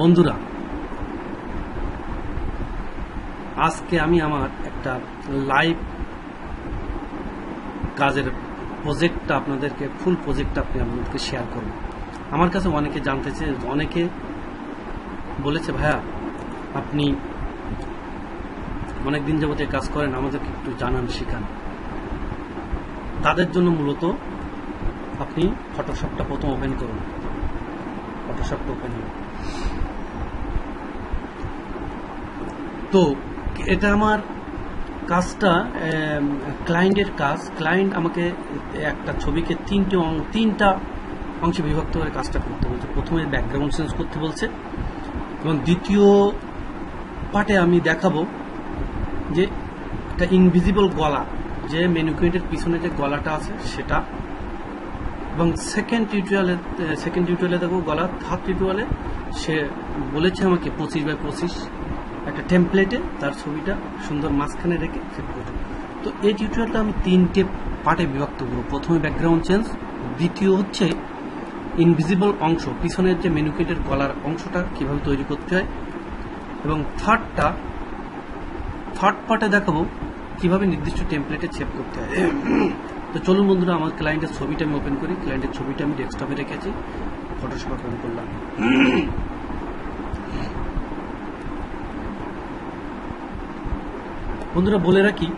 বন্ধুরা, আজকে আমি আমার একটা লাইভ কাজের প্রজেক্টটা আপনাদেরকে ফুল প্রজেক্টটা আপনাদেরকে শেয়ার করব। আমার কাছে অনেকে জানতে চেয়ে, অনেকে বলেছে ভাইয়া আপনি অনেক দিন যাবত কাজ করেন, আমাদেরকে একটু জানান, শেখান। তাদের জন্য মূলত আপনি ফটোশপটা প্রথম ওপেন করুন। ফটোশপটা ওপেন হবে। তো এটা আমার কাজটা ক্লায়েন্টের কাজ। ক্লায়েন্ট আমাকে একটা ছবিকে তিনটা অংশে বিভক্ত করে কাজটা করতে বলছে। প্রথমে ব্যাকগ্রাউন্ড চেঞ্জ করতে বলছে এবং দ্বিতীয় পার্টে আমি দেখাবো যে একটা ইনভিজিবল গলা, যে ম্যানিকুইনের পিছনে যে গলাটা আছে সেটা, এবং সেকেন্ড টিউটোরিয়ালে দেখো গলা। থার্ড টিউটোরিয়ালে সে বলেছে আমাকে 25x25 একটা টেমপ্লেটে তার ছবিটা সুন্দর মাঝখানে রেখে সেট করতে। তো এই টিউটোরিয়ালটা আমি তিনটে পার্টে বিভক্ত করব। প্রথমে ব্যাকগ্রাউন্ড চেঞ্জ, দ্বিতীয় হচ্ছে ইনভিজিবল অংশ, পিছনের যে ম্যানিকুইনের গলার অংশটা কিভাবে তৈরি করতে হয়, এবং থার্ড পার্টে দেখাবো কিভাবে নির্দিষ্ট টেমপ্লেটে সেভ করতে হয়। তো চলুন বন্ধুরা, আমার ক্লায়েন্টের ছবিটা আমি ওপেন করি। ক্লায়েন্টের ছবিটা আমি ডেস্কটপে রেখেছি, ফটোশপ ওপেন করলাম। বন্ধুরা বলে রাখি,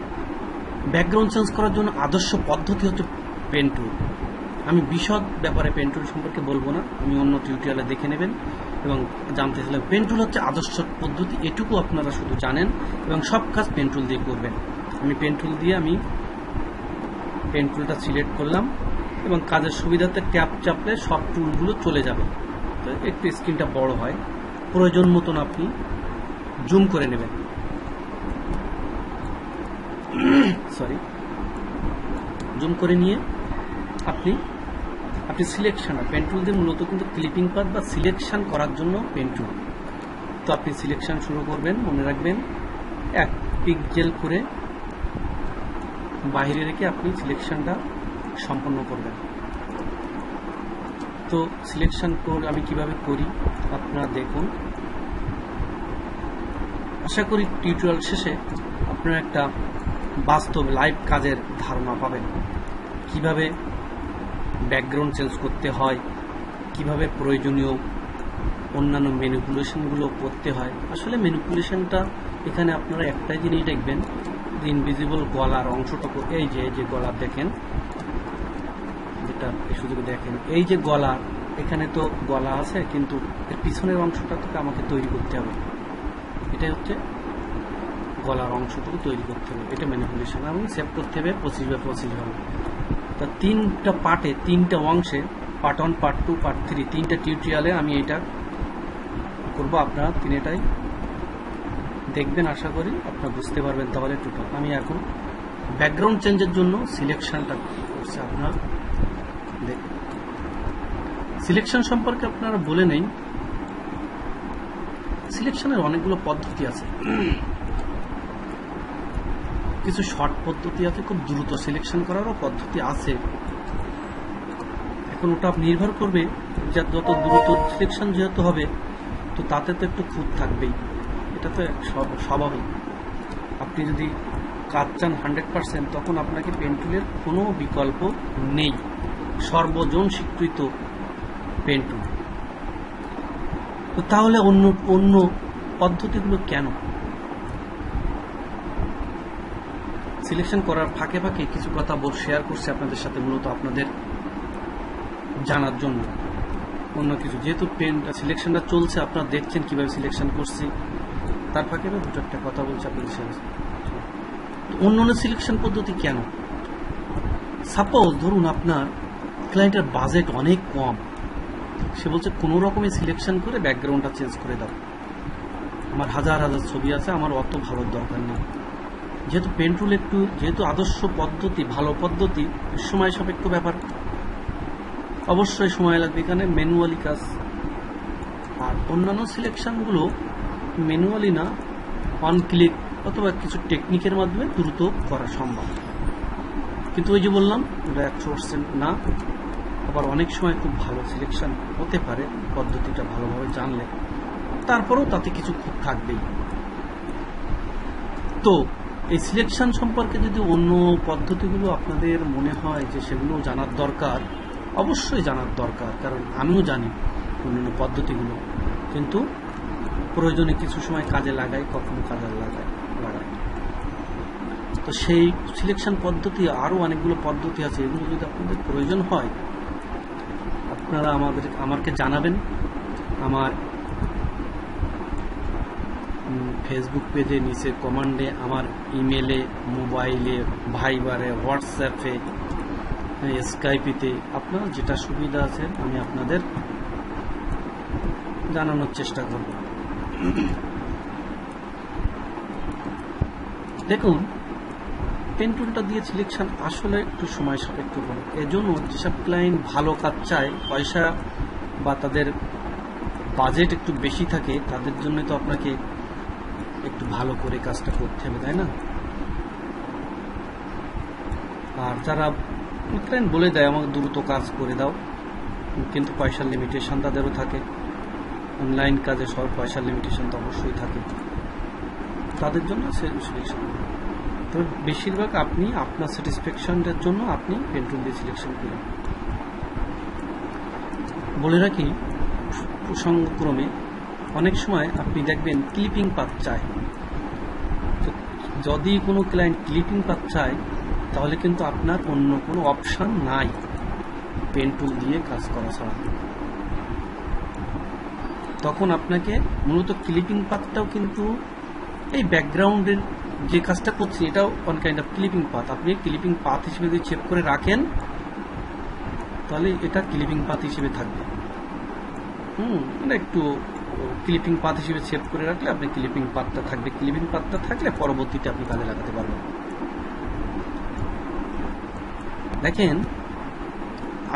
ব্যাকগ্রাউন্ড চেঞ্জ করার জন্য আদর্শ পদ্ধতি হচ্ছে পেন টুল। আমি বিশদ ব্যাপারে পেন টুল সম্পর্কে বলবো না, আমি অন্য টিউটোরিয়ালে দেখে নেবেন এবং জানতে চাইলে। পেন টুল হচ্ছে আদর্শ পদ্ধতি, এটুকু আপনারা শুধু জানেন এবং সব কাজ পেন টুল দিয়ে করবেন। আমি পেন টুলটা সিলেক্ট করলাম এবং কাজের সুবিধাতে ট্যাপ চাপলে সব টুলগুলো চলে যাবে। তো একটু স্ক্রিনটা বড় হয়, প্রয়োজন মতন আপনি জুম করে নেবেন। জুম করে নিয়ে আপনি সিলেকশন, পেন টুল দিয়ে মূলত কিন্তু ক্লিপিং পাথ বা সিলেকশন করার জন্য পেন টুল। তো আপনি সিলেকশন শুরু করবেন, মনে রাখবেন 1 পিক্সেল করে বাইরে রেখে আপনি সিলেকশনটা সম্পন্ন করবেন। তো সিলেকশন করে আমি কিভাবে করি আপনারা দেখুন। আশা করি টিউটোরিয়াল শেষে আপনারা একটা বাস্তব লাইভ কাজের ধারণা পাবেন, কিভাবে ব্যাকগ্রাউন্ড চেঞ্জ করতে হয়, কিভাবে প্রয়োজনীয় অন্যান্য ম্যানিপুলেশনগুলো করতে হয়। আসলে ম্যানিপুলেশনটা এখানে আপনারা একটাই জিনিস দেখবেন, ইনভিজিবল গলার অংশটুকু, এই যে গলা দেখেন, যেটা শুধু দেখেন, এই যে গলা, এখানে তো গলা আছে কিন্তু এর পিছনের অংশটা থেকে আমাকে তৈরি করতে হবে। এটাই হচ্ছে গলার অংশটুকু তৈরি করতে হবে, এটা ম্যানিপুলেশন। এবং সেভ করতে হবে 25x25 হবে। তা তিনটা পার্টে, তিনটা অংশে, পার্ট 1, পার্ট 2, পার্ট 3, তিনটা টিউটোরিয়ালে আমি এটা করবো। আপনারা তিনটাই দেখবেন, আশা করি আপনারা বুঝতে পারবেন। তাহলে টোটাল আমি এখন ব্যাকগ্রাউন্ড চেঞ্জের জন্য সিলেকশনটা করছি। আপনারা দেখুন, সিলেকশন সম্পর্কে আপনারা বলে নেই। সিলেকশনের অনেকগুলো পদ্ধতি আছে, কিছু শর্ট পদ্ধতি আছে, খুব দ্রুত সিলেকশন করারও পদ্ধতি আছে। এখন ওটা নির্ভর করবে যে যত দ্রুত সিলেকশন যেহেতু হবে, তো তাতে তো একটু খুঁত থাকবেই, এটা তো স্বাভাবিক। আপনি যদি কাজ চান 100%, তখন আপনাকে পেন টুলের কোনো বিকল্প নেই, সর্বজন স্বীকৃত পেন টুল। তো তাহলে অন্য পদ্ধতিগুলো কেন? সিলেকশন করার ফাঁকে ফাঁকে কিছু কথা শেয়ার করছি আপনাদের সাথে, মূলত আপনাদের জানার জন্য, অন্য কিছু। যেহেতু সিলেকশনটা চলছে, আপনারা দেখছেন কিভাবে সিলেকশন করছি, তার ফাঁকে দুটো একটা কথা বলছি আপনাদের সাথে। অন্য সিলেকশন পদ্ধতি কেন? সাপোজ ধরুন আপনার ক্লায়েন্টের বাজেট অনেক কম, সে বলছে কোনো রকমে সিলেকশন করে ব্যাকগ্রাউন্ডটা চেঞ্জ করে দাও, আমার হাজার ছবি আছে, আমার অত ভালো দরকার নেই। যেহেতু পেন টুল যেহেতু আদর্শ পদ্ধতি, ভালো পদ্ধতি, সময় সাপেক্ষ ব্যাপার, অবশ্যই সময় লাগবে এখানে, ম্যানুয়ালি কাজ। আর অন্যান্য সিলেকশনগুলো ম্যানুয়ালি না, অন ক্লিক অথবা কিছু টেকনিকের মাধ্যমে দ্রুত করা সম্ভব। কিন্তু ওই যে বললাম, ওটা 100% না, আবার অনেক সময় খুব ভালো সিলেকশন হতে পারে পদ্ধতিটা ভালোভাবে জানলে। তারপরেও তাতে কিছু খুঁত থাকবেই। তো এই সিলেকশন সম্পর্কে যদি অন্য পদ্ধতিগুলো আপনাদের মনে হয় যে সেগুলো জানার দরকার, অবশ্যই জানার দরকার, কারণ আমিও জানি অন্যান্য পদ্ধতিগুলো, কিন্তু প্রয়োজনে কিছু সময় কাজে লাগাই, কখনো কাজে লাগাই। তো সেই সিলেকশন পদ্ধতি আরও অনেকগুলো পদ্ধতি আছে, এগুলো যদি আপনাদের প্রয়োজন হয় আপনারা আমাকে জানাবেন। আমার ফেসবুক পেজে নিচে কমান্ডে, আমার ইমেলে, মোবাইলে, ভাইবারে, হোয়াটসঅ্যাপে, স্কাইপিতে আপনার যেটা সুবিধা আছে আমি আপনাদের জানানোর চেষ্টা করব। দেখুন, পেন টুলটা দিয়ে সিলেকশন আসলে একটু সময় সাপেক্ষ করে। এজন্য যেসব ক্লায়েন্ট ভালো কাজ চায়, পয়সা বা তাদের বাজেট একটু বেশি থাকে, তাদের জন্য তো আপনাকে একটু ভালো করে কাজটা করতে হবে, তাই না? আর যারা ক্লায়েন্ট বলে দেয় আমাকে দ্রুত কাজ করে দাও, কিন্তু পয়সার লিমিটেশন তাদেরও থাকে, অনলাইন কাজে সব পয়সার লিমিটেশন তো অবশ্যই থাকে, তাদের জন্য সিলেকশন। তবে বেশিরভাগ আপনি আপনার স্যাটিসফ্যাকশনের জন্য আপনি পেন টুল দিয়ে সিলেকশন করেন। বলে রাখি, প্রসঙ্গক্রমে অনেক সময় আপনি দেখবেন ক্লিপিং পাথ চায়। যদি কোনো ক্লায়েন্ট ক্লিপিং পাথ চায় তাহলে কিন্তু আপনার অন্য কোনো অপশন নাই পেন টুল দিয়ে কাজ করা ছাড়া। তখন আপনাকে মূলত ক্লিপিং পাথটাও কিন্তু এই ব্যাকগ্রাউন্ডের যে কাজটা করছি এটাও one kind of clipping path. আপনি ক্লিপিং পাথ হিসেবে যদি সেভ করে রাখেন তাহলে এটা ক্লিপিং পাথ হিসেবে থাকবে। এটা একটু ক্লিপিং পাথ হিসেবে সেভ করে রাখলে আপনি ক্লিপিং পাথটা থাকবে। ক্লিপিং পাথটা থাকলে পরবর্তীতে আপনি কাজে লাগাতে পারবেন। দেখেন,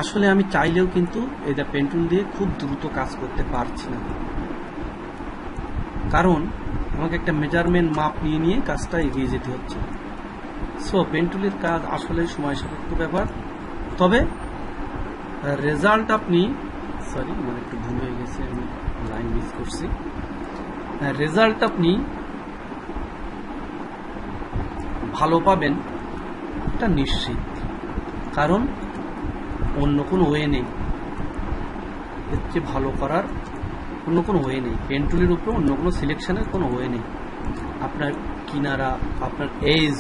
আসলে আমি চাইলেও কিন্তু এটা পেন টুল দিয়ে খুব দ্রুত কাজ করতে পারছি না, কারণ আমাকে একটা মেজারমেন্ট মাপ নিয়ে কাজটা এগিয়ে যেতে হচ্ছে। সো পেন টুলের কাজ আসলে সময় সাপেক্ষ ব্যাপার। তবে রেজাল্ট আপনি, সরি আমার একটু ভুল হয়ে গেছে, আমি লাইন মিস করছি, রেজাল্ট আপনি ভালো পাবেন এটা নিশ্চিত, কারণ অন্য কোনো ওয়ে নেই, এর চেয়ে ভালো করার অন্য কোনো ওয়ে নেই। পেন টুলের উপরে অন্য কোনো সিলেকশনের কোনো ওয়ে নেই। আপনার কিনারা, আপনার এজ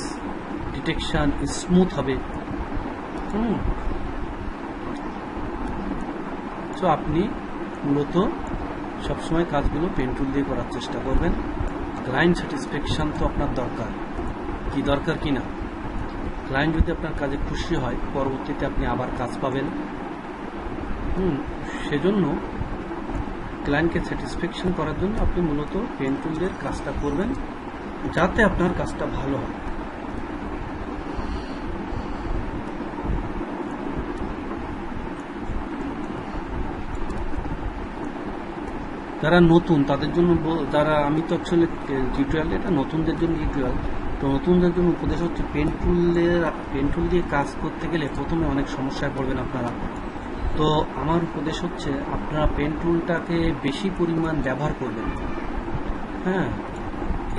ডিটেকশন স্মুথ হবে। তো আপনি মূলত সবসময় কাজগুলো পেন টুল দিয়ে করার চেষ্টা করবেন। ক্লায়েন্ট স্যাটিসফ্যাকশন তো আপনার দরকার, কি দরকার কিনা। ক্লায়েন্ট যদি আপনার কাজে খুশি হয় পরবর্তীতে আপনি আবার কাজ পাবেন। সেজন্য ক্লায়েন্টকে স্যাটিসফ্যাকশন করার জন্য আপনি মূলত পেন টুলের কাজটা করবেন, যাতে আপনার কাজটা ভালো হয়। যারা নতুন তাদের জন্য, যারা আমি তো অ্যাকচুয়ালি টিউটোরিয়াল, এটা নতুনদের জন্য টিউটোরিয়াল। তো নতুনদের জন্য উপদেশ হচ্ছে পেন টুল দিয়ে কাজ করতে গেলে প্রথমে অনেক সমস্যায় পড়বেন আপনারা। তো আমার উপদেশ হচ্ছে আপনারা পেন টুলটাকে বেশি পরিমাণ ব্যবহার করবেন। হ্যাঁ,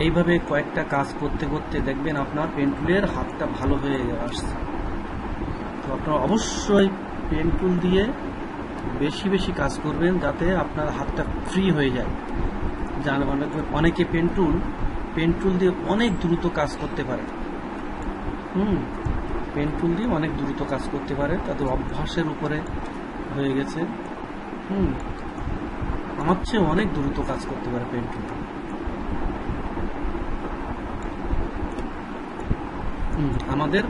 এইভাবে কয়েকটা কাজ করতে করতে দেখবেন আপনার পেন টুলের হাতটা ভালো হয়ে আসছে। তো আপনারা অবশ্যই পেন টুল দিয়ে বেশি বেশি কাজ করবেন, যাতে আপনার হাতটা ফ্রি হয়ে যায়। অনেকে পেন টুল দিয়ে অনেক দ্রুত কাজ করতে পারে। পেন টুল দিয়ে অনেক দ্রুত কাজ করতে পারে, তাদের অভ্যাসের উপরে হয়ে গেছে। আমার চেয়ে অনেক দ্রুত কাজ করতে পারে পেন টুল। আমাদের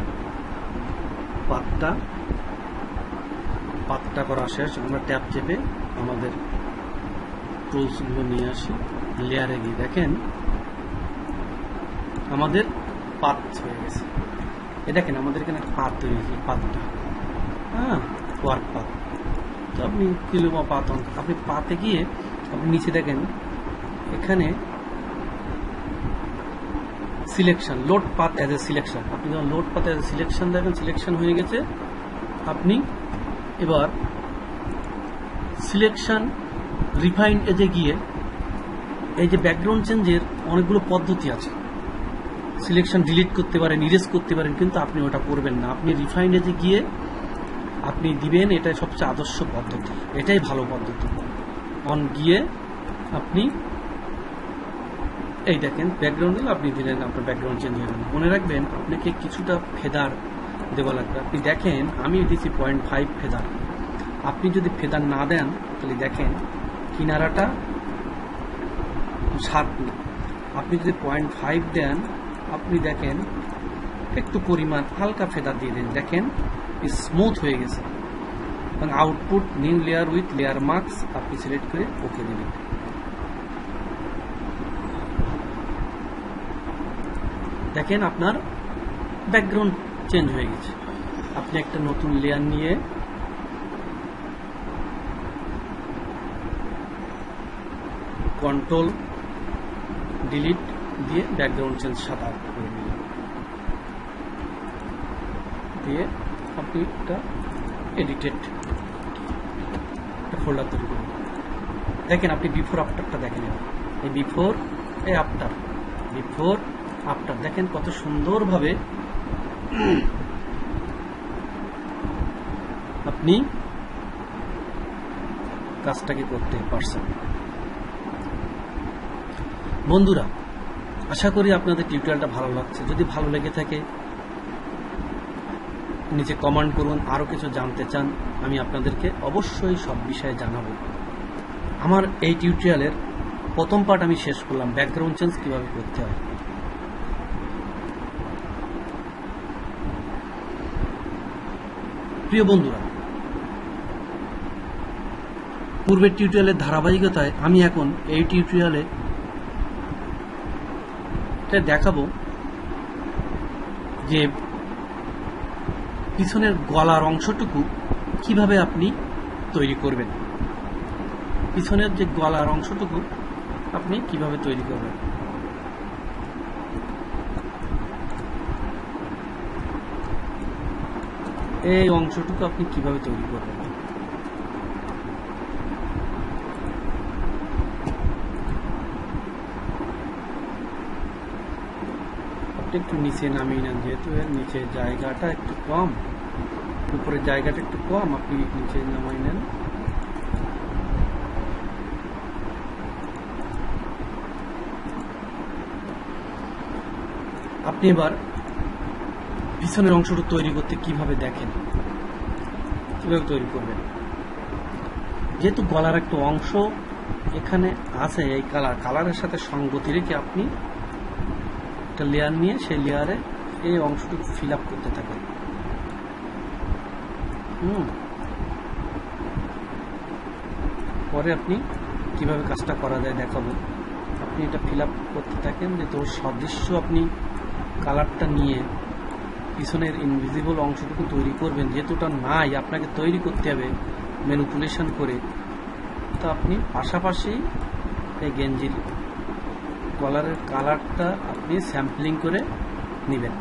পাতটা করা শেষ। আমরা ট্যাপ চেপে আমাদের টুলসগুলো নিয়ে আসি, লেয়ারে গিয়ে দেখেন আমাদের পাত হয়ে গেছে। এ দেখেন আমাদের এখানে পাত তৈরি হয়েছে, পাতটা ওয়ার্ক পাত। তো আপনি কিলোমা পাত, আপনি পাতে গিয়ে আপনি নিচে দেখেন এখানে selection, load path as a selection. আপনি যখন load path as a selection দেখেন, সিলেকশন হয়ে গেছে। আপনি এবার সিলেকশন রিফাইন্ড এজে গিয়ে এই যে ব্যাকগ্রাউন্ড চেঞ্জের অনেকগুলো পদ্ধতি আছে, সিলেকশন ডিলিট করতে পারেন, ইরেজ করতে পারেন, কিন্তু আপনি ওটা করবেন না। আপনি রিফাইন্ড এজে গিয়ে আপনি দিবেন, এটাই সবচেয়ে আদর্শ পদ্ধতি, এটাই ভালো পদ্ধতি। অন গিয়ে আপনি এই দেখেন ব্যাকগ্রাউন্ড দিলে আপনি দিলেন, আপনার ব্যাকগ্রাউন্ড চেঞ্জ হয়ে গেল। মনে রাখবেন আপনাকে কিছুটা ফেদার দেওয়া লাগবে। আপনি দেখেন আমি দিচ্ছি 0.5 ফেদার। আপনি যদি ফেদার না দেন তাহলে দেখেন কিনারাটা শার্প না। আপনি যদি 0.5 দেন, আপনি দেখেন একটু পরিমাণ হালকা ফেদার দিয়ে দেন, দেখেন স্মুথ হয়ে গেছে। এবং output new layer with layer marks আপনি সিলেক্ট করে ওকে দেবেন। দেখেন আপনার ব্যাকগ্রাউন্ড চেঞ্জ হয়ে গেছে। আপনি একটা নতুন লেয়ার নিয়ে কন্ট্রোল ডিলিট দিয়ে ব্যাকগ্রাউন্ড চেঞ্জ সাদা করে দিলেন, দিয়ে আপনি একটা এডিটেড ফোল্ডার তৈরি করুন। দেখেন আপনি বিফোর আফটারটা দেখেন, এই বিফোর এই আফটার, বিফোর আফটার দেখেন কত সুন্দরভাবে আপনি কাজটাকে করতে পারছেন। বন্ধুরা, আশা করি আপনাদের টিউটোরিয়ালটা ভালো লাগছে। যদি ভালো লেগে থাকে নিচে কমেন্ট করুন। আরও কিছু জানতে চান আমি আপনাদেরকে অবশ্যই সব বিষয়ে জানাবো। আমার এই টিউটোরিয়ালের প্রথম পার্ট আমি শেষ করলাম, ব্যাকগ্রাউন্ড চেঞ্জ কিভাবে করতে হয়। প্রিয় বন্ধুরা, পূর্বের টিউটোরিয়ালের ধারাবাহিকতায় আমি এখন এই টিউটোরিয়ালে দেখাবো যে পিছনের গলার অংশটুকু কিভাবে আপনি তৈরি করবেন। পিছনের যে গলার অংশটুকু আপনি কিভাবে তৈরি করবেন। এই অংশটুকু আপনি কিভাবে তৈরি করবেন। একটু নিচে নামিয়ে নেন, যেহেতু এর নিচে জায়গাটা একটু কম, উপরের জায়গাটা একটু কম, আপনি নিচে নামিয়ে নেন। আপনি এবার পিছনের অংশটা তৈরি করতে কিভাবে দেখেন, কিভাবে তৈরি করবেন। যেহেতু গলার একটা অংশ এখানে আছে, এই কালারের সাথে সঙ্গতি রেখে আপনি একটা লেয়ার নিয়ে সেই লেয়ারে এই অংশটুকু ফিল আপ করতে থাকেন। পরে আপনি কিভাবে কাজটা করা যায় দেখাবো। আপনি এটা ফিল আপ করতে থাকেন, যে তোর সদৃশ্য আপনি কালারটা নিয়ে পিছনের ইনভিজিবল অংশটুকু তৈরি করবেন। যেহেতুটা নাই, আপনাকে তৈরি করতে হবে ম্যানিপুলেশন করে। তো আপনি পাশাপাশি এই গেঞ্জির কলারের কালারটা আপনি স্যাম্পলিং করে নেবেন।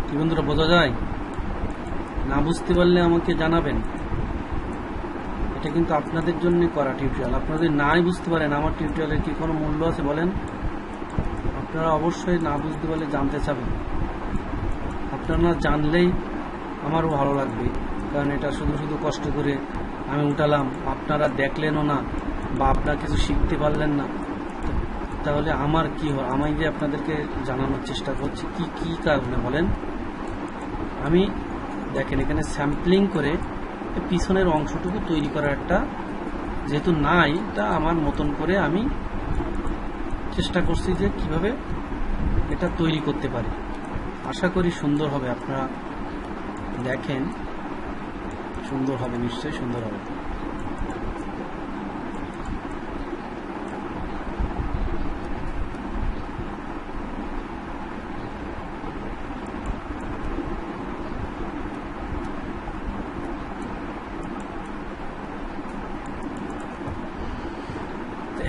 কি বন্ধুরা, বোঝা যায়? না বুঝতে পারলে আমাকে জানাবেন। এটা কিন্তু আপনাদের জন্য করা টিউটোরিয়াল। আপনারা যদি নাই বুঝতে পারেন আমার টিউটোরিয়ালের কি কোনো মূল্য আছে বলেন? আপনারা অবশ্যই না বুঝতে পারলে জানতে চাবেন। আপনারা জানলেই আমারও ভালো লাগবে, কারণ এটা শুধু শুধু কষ্ট করে আমি উঠালাম, আপনারা দেখলেনও না বা আপনারা কিছু শিখতে পারলেন না, তাহলে আমার কি হয়? আমি যে আপনাদেরকে জানানোর চেষ্টা করছি কি কি কারণে বলেন। আমি দেখেন এখানে স্যাম্পলিং করে পিছনের অংশটুকু তৈরি করার একটা, যেহেতু নাই, তা আমার মতন করে আমি চেষ্টা করছি যে কিভাবে এটা তৈরি করতে পারি। আশা করি সুন্দর হবে। আপনারা দেখেন সুন্দর হবে, নিশ্চয়ই সুন্দর হবে।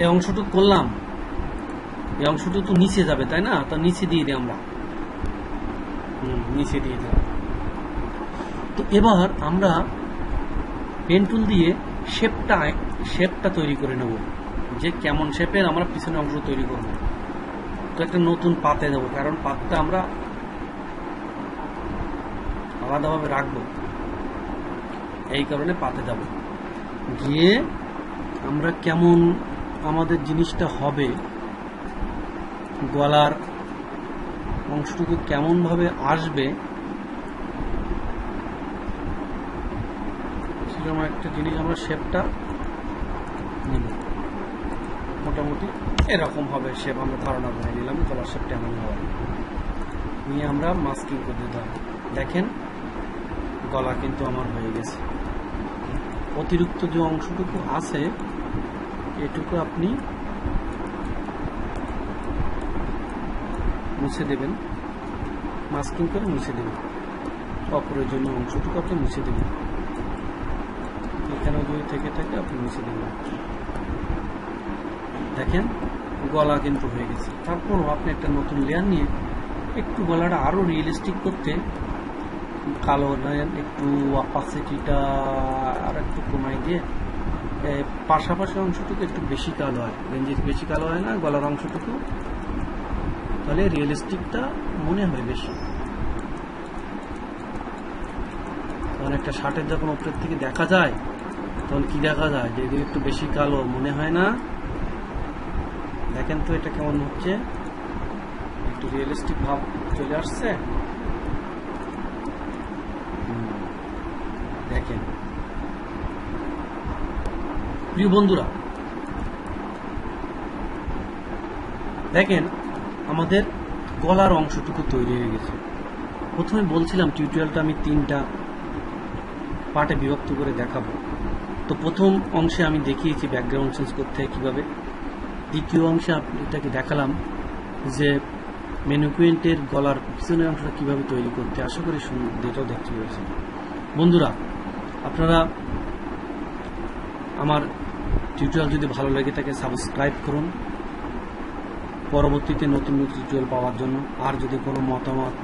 এই অংশটুকু করলাম, এই অংশটুকু তো নিচে যাবে তাই না, তো নিচে দিয়ে দিই আমরা, নিচে দিয়ে দিলাম। তো এবার আমরা পেন টুল দিয়ে শেপটা তৈরি করে নেব, যে কেমন শেপের আমরা পিছনে অংশ তৈরি করব। তো একটা নতুন পাতে দেবো, কারণ পাতটা আমরা আলাদাভাবে রাখবো, এই কারণে পাতে যাব। গিয়ে আমরা কেমন আমাদের জিনিসটা হবে, গলার অংশটুকু কেমন ভাবে আসবে সেরকম একটা জিনিস আমরা শেপটা নেব। মোটামুটি এরকম হবে শেপ, আমরা ধারণা করে নিলাম গলার শেপটা এমন হবে। নিয়ে আমরা মাস্কিং করে দিতে হবে। দেখেন গলা কিন্তু আমার হয়ে গেছে। অতিরিক্ত যে অংশটুকু আছে এটুকু আপনি মুছে দেবেন, মাস্কিং করে মুছে দেবেন। অপ্রয়োজনীয় অংশটুকু আপনি মুছে দেবেন, এখানে যদি থেকে থাকে আপনি মুছে দেবেন। দেখেন গলা কিন্তু হয়ে গেছে। তারপর আপনি একটা নতুন লেয়ার নিয়ে একটু গলাটা আরো রিয়েলিস্টিক করতে কালো নেন, একটু অপাসিটিটা আর একটু কমাই দিয়ে পাশাপাশি অংশটুকু একটু বেশি কালো হয়, গেঞ্জির বেশি কালো হয় না গলার অংশটুকু, তাহলে রিয়েলিস্টিকটা মনে হয় বেশি। তখন একটা শার্টের যখন উপরের থেকে দেখা যায় তখন কি দেখা যায়, যে একটু বেশি কালো মনে হয় না। দেখেন তো এটা কেমন হচ্ছে, একটু রিয়েলিস্টিক ভাব চলে আসছে। দেখেন প্রিয় বন্ধুরা, দেখেন আমাদের গলার অংশটুকু তৈরি হয়ে গেছে। প্রথমে বলছিলাম টিউটোরিয়ালটা আমি 3টা পার্টে বিভক্ত করে দেখাবো। তো প্রথম অংশে আমি দেখিয়েছি ব্যাকগ্রাউন্ড চেঞ্জ করতে হয় কিভাবে। দ্বিতীয় অংশে এটাকে দেখালাম যে ম্যানিকুইনের গলার পিছনের অংশটা কিভাবে তৈরি করতে। আশা করি এটাও দেখতে পেয়েছেন। বন্ধুরা, আপনারা আমার টিউটোরিয়াল যদি ভালো লাগে থাকে সাবস্ক্রাইব করুন পরবর্তীতে নতুন নতুন টিউটোরিয়াল পাওয়ার জন্য। আর যদি কোনো মতামত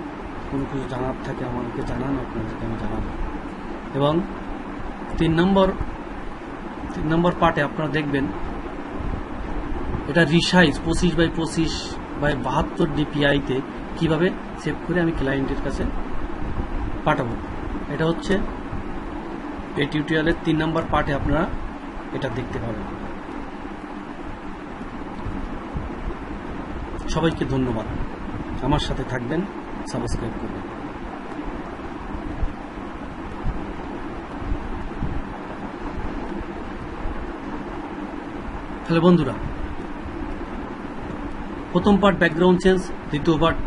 কোনো কিছু জানার থাকে আমাকে জানান, আপনাদেরকে আমি জানাবো। এবং 3 নম্বর পার্টে আপনারা দেখবেন এটা রিসাইজ 25x25x72 DPI-তে কিভাবে সেভ করে আমি ক্লায়েন্টের কাছে পাঠাবো। এটা হচ্ছে এই টিউটোরিয়ালের 3 নম্বর পার্টে আপনারা এটা দেখতে পাবেন। সবাইকে ধন্যবাদ, আমার সাথে থাকবেন, সাবস্ক্রাইব করবেন। তাহলে বন্ধুরা, প্রথম পার্ট ব্যাকগ্রাউন্ড চেঞ্জ, দ্বিতীয় পার্ট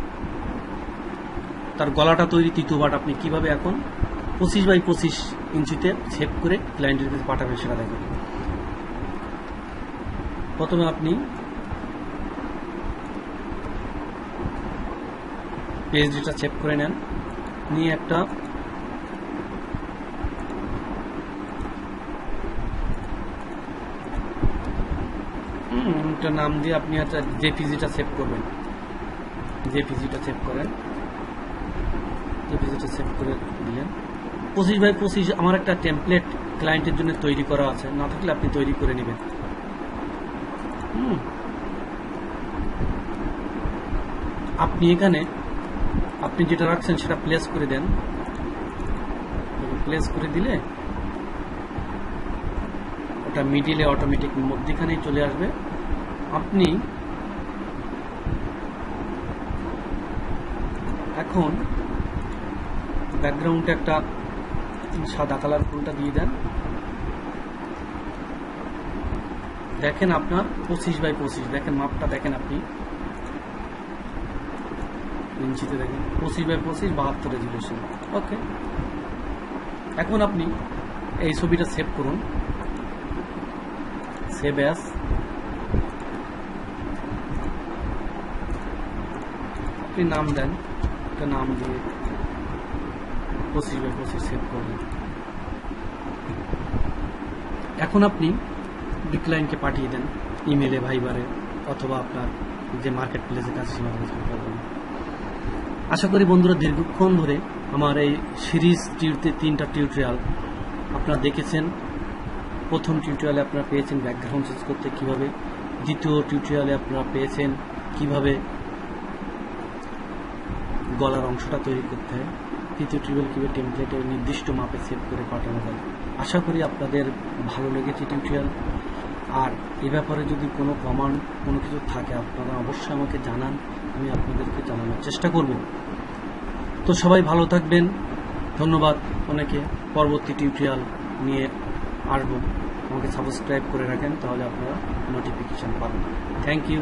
তার গলাটা তৈরি, তৃতীয় পার্ট আপনি কিভাবে এখন 25x25 ইঞ্চিতে সেভ করে ক্লায়েন্টের কাছে পাঠাবেন সেটা দেখবেন। প্রথমে আপনি পিএইচডিটা সেভ করে নেন, নিয়ে একটা নাম দিয়ে আপনি একটা জেপিজিটা সেভ করবেন। জেপিজিটা সেভ করেন, জেপিজিটা সেভ করে দিলেন। 25x25 আমার একটা টেমপ্লেট ক্লায়েন্টের জন্য তৈরি করা আছে, না থাকলে আপনি তৈরি করে নেবেন। আপনি এখানে আপনি যেটা রাখছেন সেটা প্লেস করে দেন। প্লেস করে দিলে ওটা মিডিলে অটোমেটিক মধ্যখানেই চলে আসবে। আপনি এখন ব্যাকগ্রাউন্ডে একটা সাদা কালার ফুলটা দিয়ে দেন। দেখেন আপনার 25x25, দেখেন মাপটা দেখেন, আপনি ইঞ্চিতে দেখেন 25x25 72 রেজুলেশন। ওকে, এখন আপনি এই ছবিটা সেভ করুন, সেভ অ্যাজ। আপনি নাম দেন, একটা নাম দিয়ে 25x25 সেভ করবেন। এখন আপনি ক্লায়েন্টকে পাঠিয়ে দেন। ইমেলে, ভাইবারে অথবা আপনার যে মার্কেট প্লেসে কাজ সেভাবে জানতে পারবেন। আশা করি বন্ধুরা দীর্ঘক্ষণ ধরে আমার এই সিরিজ 3টা টিউটোরিয়াল আপনারা দেখেছেন। প্রথম টিউটোরিয়ালে আপনারা পেয়েছেন ব্যাকগ্রাউন্ড চেঞ্জ করতে কিভাবে, দ্বিতীয় টিউটোরিয়ালে আপনারা পেয়েছেন কিভাবে গলার অংশটা তৈরি করতে হয়, তৃতীয় টিউটোরিয়াল কিভাবে টেমপ্লেটে নির্দিষ্ট মাপে সেভ করে পাঠানো যায়। আশা করি আপনাদের ভালো লেগেছে টিউটোরিয়াল। আর এ ব্যাপারে যদি কোনো কমান্ড কোনো কিছু থাকে আপনারা অবশ্যই আমাকে জানান, আমি আপনাদেরকে জানানোর চেষ্টা করব। তো সবাই ভালো থাকবেন, ধন্যবাদ। অনেকে পরবর্তী টিউটোরিয়াল নিয়ে আসবো, আমাকে সাবস্ক্রাইব করে রাখেন, তাহলে আপনারা নোটিফিকেশন পাবেন। Thank you.